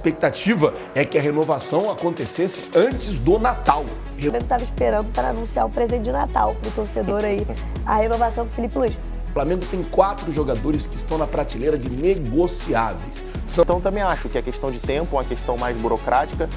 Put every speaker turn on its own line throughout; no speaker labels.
expectativa é que a renovação acontecesse antes do Natal.
O Flamengo estava esperando para anunciar o presente de Natal para o torcedor aí, a renovação com o Filipe Luís.
O Flamengo tem 4 jogadores que estão na prateleira de negociáveis.
Então também acho que a questão de tempo, uma questão mais burocrática,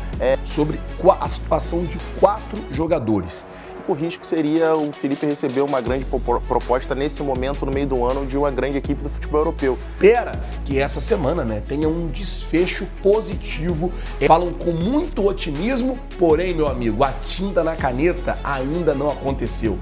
sobre a situação de 4 jogadores.
O risco seria o Felipe receber uma grande proposta nesse momento, no meio do ano, de uma grande equipe do futebol europeu.
Espera que essa semana, tenha um desfecho positivo. Falam com muito otimismo, porém, meu amigo, a tinta na caneta ainda não aconteceu.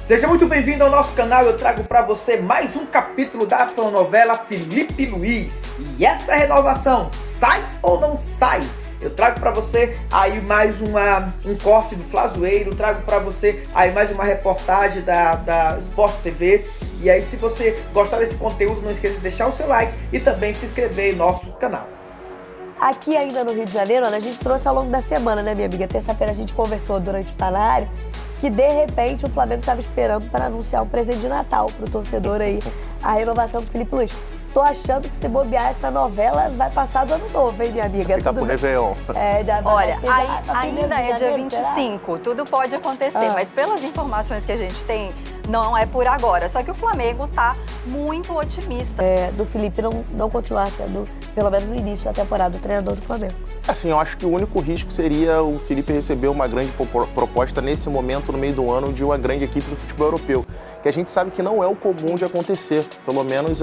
Seja muito bem-vindo ao nosso canal. Eu trago para você mais um capítulo da novela Filipe Luís. E essa renovação sai ou não sai? Eu trago para você aí mais um corte do Flazoeiro, trago para você aí mais uma reportagem da Sport TV. E aí, se você gostar desse conteúdo, não esqueça de deixar o seu like e também se inscrever em nosso canal.
Aqui ainda no Rio de Janeiro, a gente trouxe ao longo da semana, né, minha amiga? Terça-feira a gente conversou durante o Tá Na Área que, de repente, o Flamengo estava esperando para anunciar um presente de Natal para o torcedor aí, a renovação com o Filipe Luís. Tô achando que, se bobear, essa novela vai passar do ano novo, hein, minha amiga?
Fica pro Réveillon.
Olha,
ainda é dia 25, tudo pode acontecer, mas pelas informações que a gente tem, não é por agora. Só que o Flamengo tá muito otimista.
Do Filipe não continuar sendo, pelo menos no início da temporada, o treinador do Flamengo.
Assim, eu acho que o único risco seria o Felipe receber uma grande proposta nesse momento, no meio do ano, de uma grande equipe do futebol europeu. Que a gente sabe que não é o comum de acontecer, pelo menos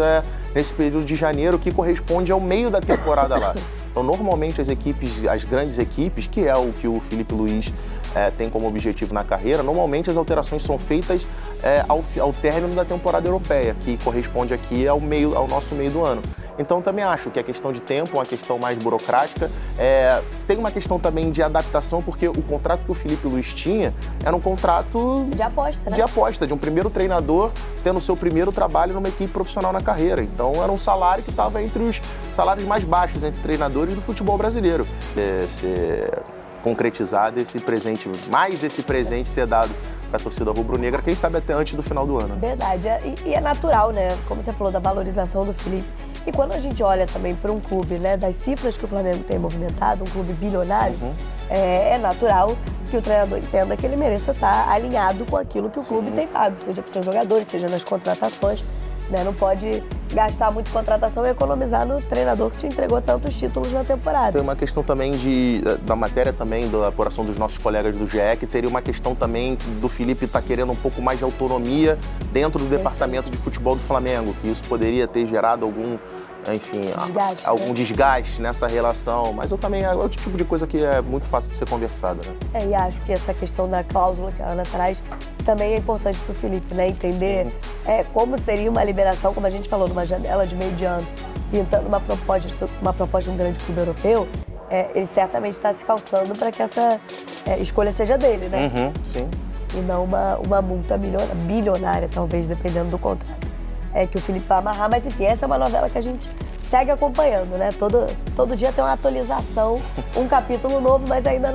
nesse período de janeiro, que corresponde ao meio da temporada lá. Então, normalmente as grandes equipes, que é o que o Filipe Luís tem como objetivo na carreira, normalmente as alterações são feitas ao término da temporada europeia, que corresponde aqui ao nosso meio do ano. Então, também acho que a questão de tempo, uma questão mais burocrática, tem uma questão também de adaptação, porque o contrato que o Filipe Luís tinha era um contrato
de aposta, né?
De aposta, de um primeiro treinador tendo o seu primeiro trabalho numa equipe profissional na carreira. Então, era um salário que estava entre os salários mais baixos entre treinadores do futebol brasileiro. Ser concretizado esse presente ser dado para a torcida rubro-negra, quem sabe até antes do final do ano.
Verdade, e é natural, né? Como você falou, da valorização do Filipe. E quando a gente olha também para um clube, né, das cifras que o Flamengo tem movimentado, um clube bilionário, é natural que o treinador entenda que ele mereça estar alinhado com aquilo que o clube tem pago, seja para os seus jogadores, seja nas contratações. Né? Não pode gastar muito contratação e economizar no treinador que te entregou tantos títulos na temporada.
Tem uma questão também da matéria também, da apuração dos nossos colegas do GE, que teria uma questão também do Filipe estar querendo um pouco mais de autonomia dentro do departamento de futebol do Flamengo, que isso poderia ter gerado algum desgaste nessa relação, mas eu também é o tipo de coisa que é muito fácil de ser conversada, né?
E acho que essa questão da cláusula que a Ana traz também é importante para o Filipe, né? Entender como seria uma liberação, como a gente falou, numa janela de meio de ano, pintando uma proposta de um grande clube europeu, ele certamente está se calçando para que essa escolha seja dele, né?
Sim.
E não uma multa bilionária, talvez, dependendo do contrato. Que o Filipe vai amarrar, mas enfim, essa é uma novela que a gente segue acompanhando, né? Todo dia tem uma atualização, um capítulo novo, mas ainda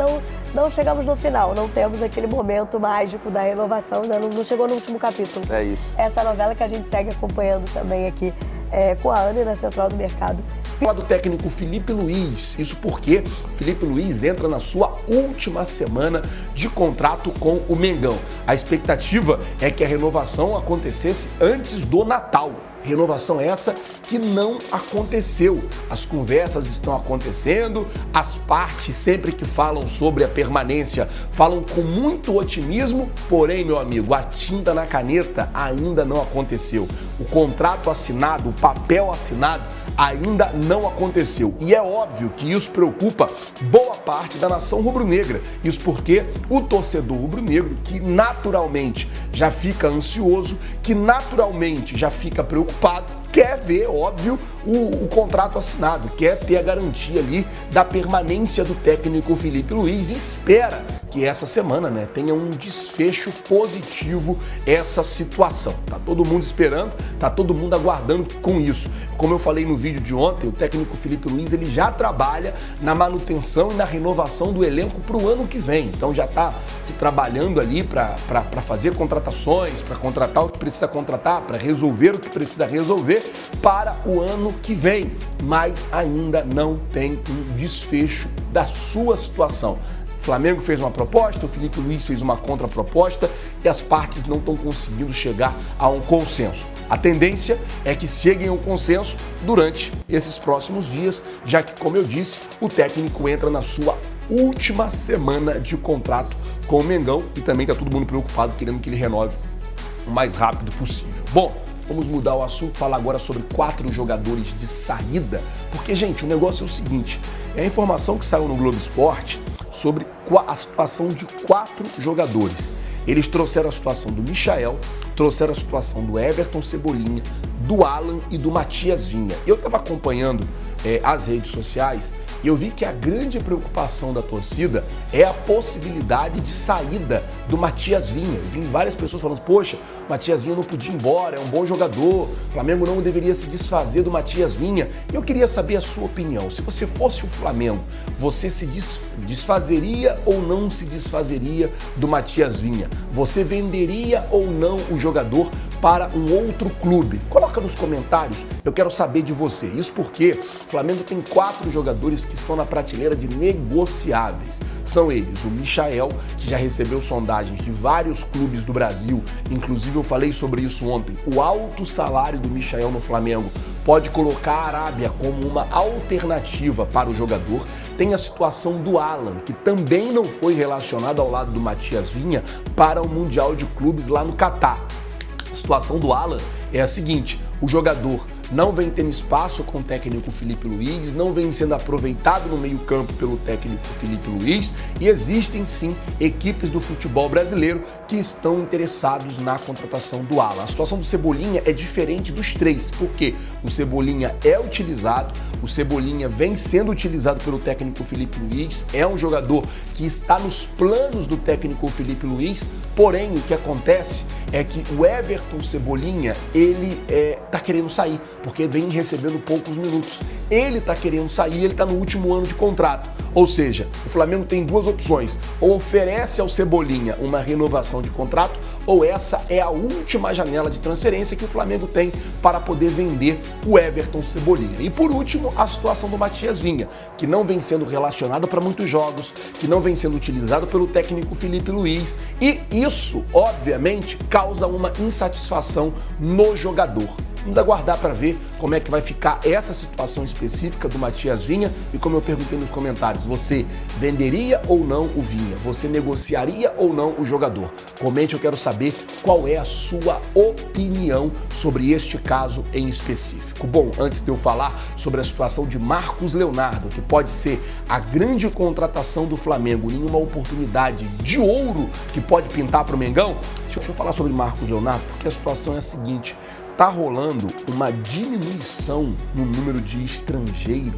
não chegamos no final, não temos aquele momento mágico da renovação, ainda não chegou no último capítulo.
É isso.
Essa novela que a gente segue acompanhando também aqui com a Ana na Central do Mercado.
Fala do técnico Filipe Luís, isso porque Filipe Luís entra na sua última semana de contrato com o Mengão. A expectativa é que a renovação acontecesse antes do Natal. Renovação essa que não aconteceu. As conversas estão acontecendo, as partes sempre que falam sobre a permanência falam com muito otimismo, porém, meu amigo, a tinta na caneta ainda não aconteceu. O contrato assinado, o papel assinado ainda não aconteceu. E é óbvio que isso preocupa boa parte da nação rubro-negra. Isso porque o torcedor rubro-negro, que naturalmente já fica ansioso, que naturalmente já fica preocupado, quer ver, óbvio, o contrato assinado, quer ter a garantia ali da permanência do técnico Filipe Luís e espera que essa semana, tenha um desfecho positivo essa situação. Tá todo mundo esperando, tá todo mundo aguardando com isso. Como eu falei no vídeo de ontem, o técnico Filipe Luís, ele já trabalha na manutenção e na renovação do elenco para o ano que vem. Então já está se trabalhando ali para fazer contratações, para contratar o que precisa contratar, para resolver o que precisa resolver. acontecer para o ano que vem, mas ainda não tem um desfecho da sua situação. O Flamengo fez uma proposta, o Filipe Luís fez uma contraproposta e as partes não estão conseguindo chegar a um consenso. A tendência é que cheguem a um consenso durante esses próximos dias, já que, como eu disse, o técnico entra na sua última semana de contrato com o Mengão e também está todo mundo preocupado querendo que ele renove o mais rápido possível. Bom, vamos mudar o assunto, falar agora sobre 4 jogadores de saída, porque, gente, o negócio é o seguinte, é a informação que saiu no Globo Esporte sobre a situação de 4 jogadores. Eles trouxeram a situação do Michael, trouxeram a situação do Everton Cebolinha, do Alan e do Matias Vinha. Eu estava acompanhando as redes sociais e eu vi que a grande preocupação da torcida é a possibilidade de saída do Matias Vinha. Eu vi várias pessoas falando, poxa, o Matias Vinha não podia ir embora, é um bom jogador, o Flamengo não deveria se desfazer do Matias Vinha. Eu queria saber a sua opinião. Se você fosse o Flamengo, você se desfazeria ou não se desfazeria do Matias Vinha? Você venderia ou não o jogador para um outro clube? Coloca nos comentários, eu quero saber de você. Isso porque o Flamengo tem 4 jogadores que estão na prateleira de negociáveis. São eles o Michael, que já recebeu sondagens de vários clubes do Brasil, inclusive eu falei sobre isso ontem. O alto salário do Michael no Flamengo pode colocar a Arábia como uma alternativa para o jogador. Tem a situação do Alan, que também não foi relacionado ao lado do Matias Vinha para o Mundial de Clubes lá no Catar. A situação do Alan é a seguinte, o jogador não vem tendo espaço com o técnico Filipe Luís, não vem sendo aproveitado no meio-campo pelo técnico Filipe Luís e existem sim equipes do futebol brasileiro que estão interessados na contratação do Alan. A situação do Cebolinha é diferente dos 3, porque o Cebolinha é utilizado, o Cebolinha vem sendo utilizado pelo técnico Filipe Luís, é um jogador que está nos planos do técnico Filipe Luís, porém o que acontece é que o Everton Cebolinha, ele tá querendo sair, porque vem recebendo poucos minutos. Ele está querendo sair, ele está no último ano de contrato. Ou seja, o Flamengo tem 2 opções. Ou oferece ao Cebolinha uma renovação de contrato, ou essa é a última janela de transferência que o Flamengo tem para poder vender o Everton Cebolinha. E por último, a situação do Matias Vinha, que não vem sendo relacionado para muitos jogos, que não vem sendo utilizado pelo técnico Filipe Luís. E isso, obviamente, causa uma insatisfação no jogador. Vamos aguardar para ver como é que vai ficar essa situação específica do Matias Vinha e como eu perguntei nos comentários, você venderia ou não o Vinha? Você negociaria ou não o jogador? Comente, eu quero saber qual é a sua opinião sobre este caso em específico. Bom, antes de eu falar sobre a situação de Marcos Leonardo, que pode ser a grande contratação do Flamengo em uma oportunidade de ouro que pode pintar para o Mengão, deixa eu falar sobre Marcos Leonardo, porque a situação é a seguinte. Está rolando uma diminuição no número de estrangeiros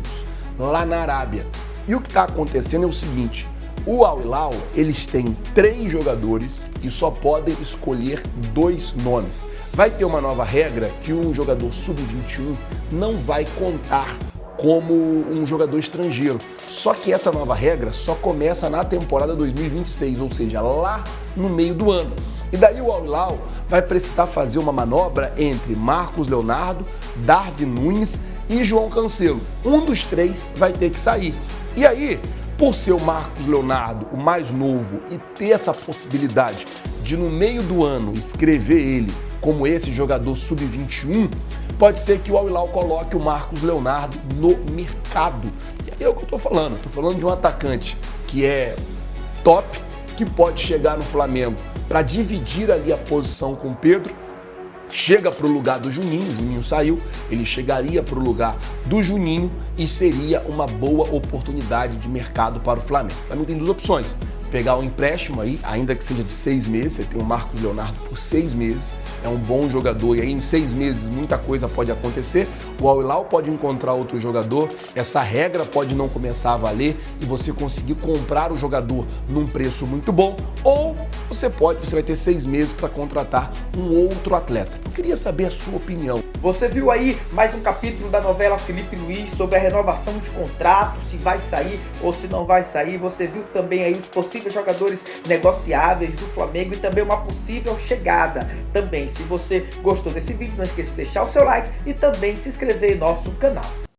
lá na Arábia. E o que está acontecendo é o seguinte, o Al Hilal, eles têm 3 jogadores e só podem escolher 2 nomes. Vai ter uma nova regra que um jogador sub-21 não vai contar como um jogador estrangeiro. Só que essa nova regra só começa na temporada 2026, ou seja, lá no meio do ano. E daí o Al Hilal vai precisar fazer uma manobra entre Marcos Leonardo, Darwin Nunes e João Cancelo. Um dos 3 vai ter que sair. E aí, por ser o Marcos Leonardo o mais novo e ter essa possibilidade de no meio do ano escrever ele como esse jogador sub-21, pode ser que o Al Hilal coloque o Marcos Leonardo no mercado. E aí é o que eu estou falando de um atacante que é top, que pode chegar no Flamengo para dividir ali a posição com o Pedro, chega para o lugar do Juninho, o Juninho saiu, ele chegaria para o lugar do Juninho e seria uma boa oportunidade de mercado para o Flamengo. O Flamengo tem 2 opções, pegar um empréstimo aí, ainda que seja de 6 meses, você tem o Marcos Leonardo por 6 meses, é um bom jogador e aí em 6 meses muita coisa pode acontecer, o Al Hilal pode encontrar outro jogador, essa regra pode não começar a valer e você conseguir comprar o jogador num preço muito bom, ou você vai ter 6 meses para contratar um outro atleta. Eu queria saber a sua opinião.
Você viu aí mais um capítulo da novela Filipe Luiz sobre a renovação de contrato, se vai sair ou se não vai sair. Você viu também aí os possíveis jogadores negociáveis do Flamengo e também uma possível chegada. Também, se você gostou desse vídeo, não esqueça de deixar o seu like e também se inscrever em nosso canal.